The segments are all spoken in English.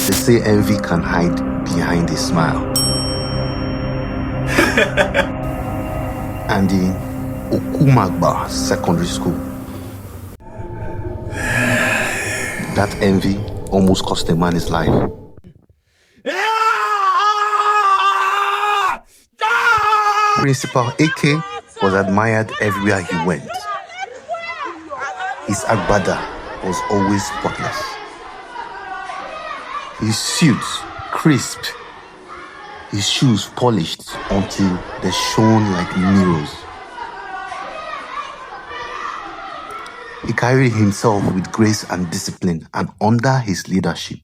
They say envy can hide behind a smile. And in Okumagba Secondary School, that envy almost cost a man his life. Principal AK was admired everywhere he went. His agbada was always spotless. His suits crisp, his shoes polished until they shone like mirrors. He carried himself with grace and discipline, and under his leadership,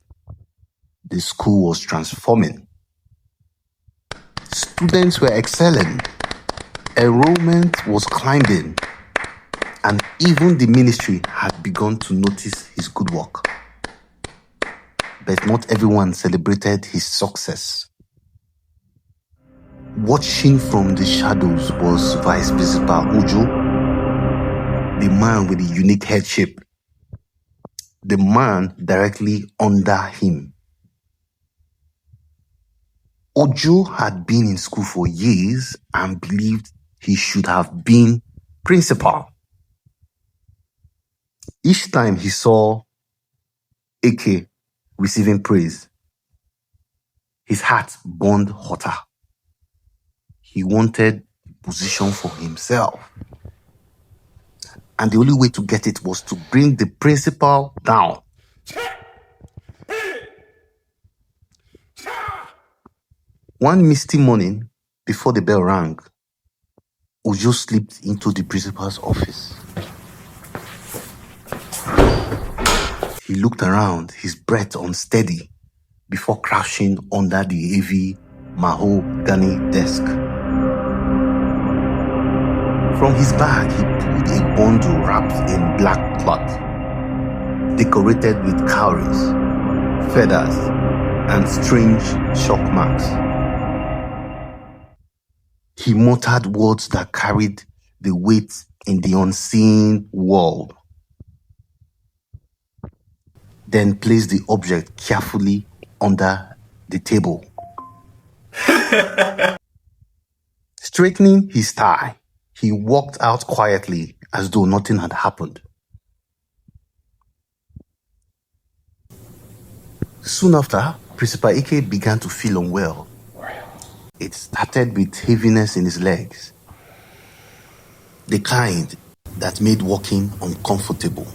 the school was transforming. Students were excelling, enrollment was climbing, and even the ministry had begun to notice his good work. But not everyone celebrated his success. Watching from the shadows was Vice Principal Ujo, the man with the unique head shape, the man directly under him. Ojo had been in school for years and believed he should have been principal. Each time he saw AK receiving praise, his heart burned hotter. He wanted position for himself. And the only way to get it was to bring the principal down. One misty morning, before the bell rang, Ojo slipped into the principal's office. He looked around, his breath unsteady, before crashing under the heavy mahogany desk. From his bag, he pulled a bundle wrapped in black cloth, decorated with cowries, feathers, and strange chalk marks. He muttered words that carried the weight in the unseen world, then placed the object carefully under the table. Straightening his tie, he walked out quietly as though nothing had happened. Soon after, Principal Ike began to feel unwell. It started with heaviness in his legs, the kind that made walking uncomfortable.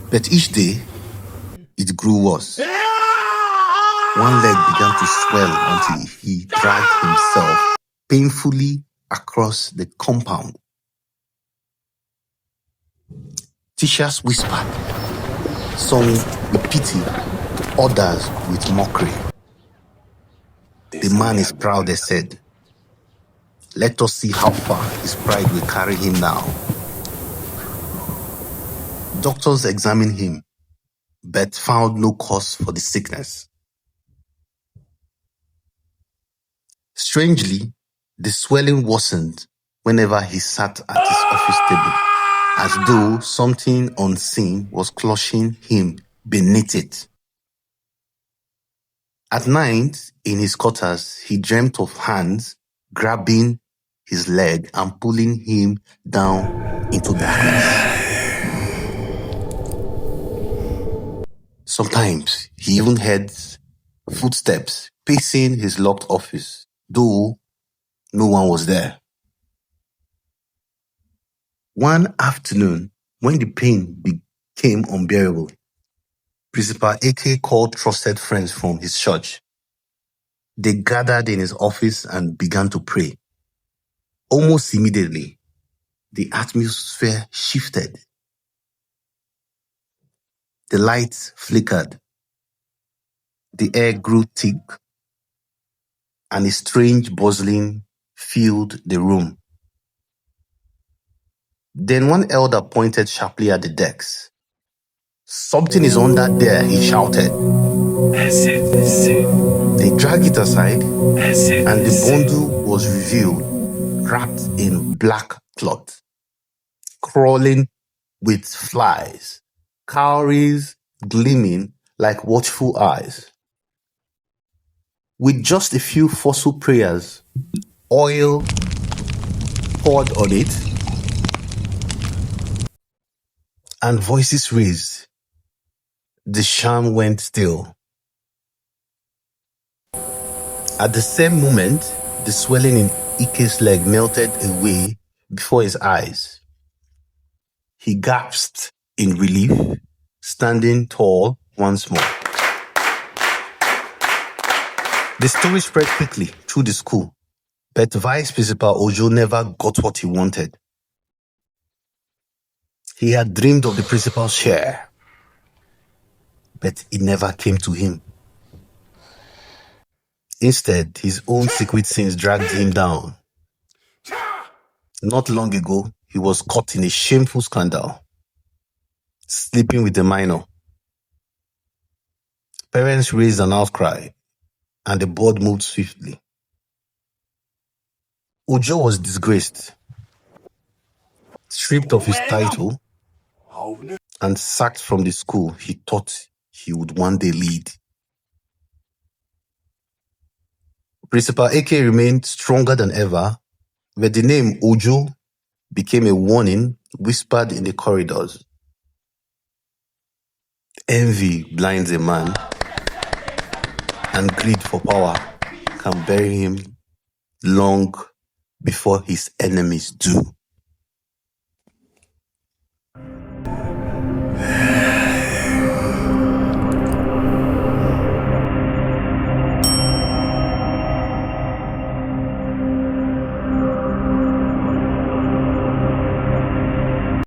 But each day, it grew worse. One leg began to swell until he dragged himself painfully across the compound. Teachers whispered, some with pity, others with mockery. The man is proud, they said. Let us see how far his pride will carry him now. Doctors examined him, but found no cause for the sickness. Strangely, the swelling worsened whenever he sat at his office table, as though something unseen was clutching him beneath it. At night, in his quarters, he dreamt of hands grabbing his leg and pulling him down into darkness. Sometimes he even heard footsteps pacing his locked office, though no one was there. One afternoon, when the pain became unbearable, Principal AK called trusted friends from his church. They gathered in his office and began to pray. Almost immediately, the atmosphere shifted. The lights flickered. The air grew thick, and a strange buzzing filled the room. Then one elder pointed sharply at the decks. Something is under there, he shouted. They dragged it aside, and the bundle was revealed, wrapped in black cloth, crawling with flies, cowries gleaming like watchful eyes. With just a few forceful prayers, oil poured on it, and voices raised, the charm went still. At the same moment, the swelling in Ike's leg melted away before his eyes. He gasped in relief, standing tall once more. The story spread quickly through the school, but Vice Principal Ojo never got what he wanted. He had dreamed of the principal's share, but it never came to him. Instead, his own secret sins dragged him down. Not long ago, he was caught in a shameful scandal, sleeping with a minor. Parents raised an outcry, and the board moved swiftly. Ojo was disgraced, stripped of his title, and sacked from the school he thought he would one day lead. Principal AK remained stronger than ever, but the name Ojo became a warning whispered in the corridors. Envy blinds a man, and greed for power can bury him long before his enemies do.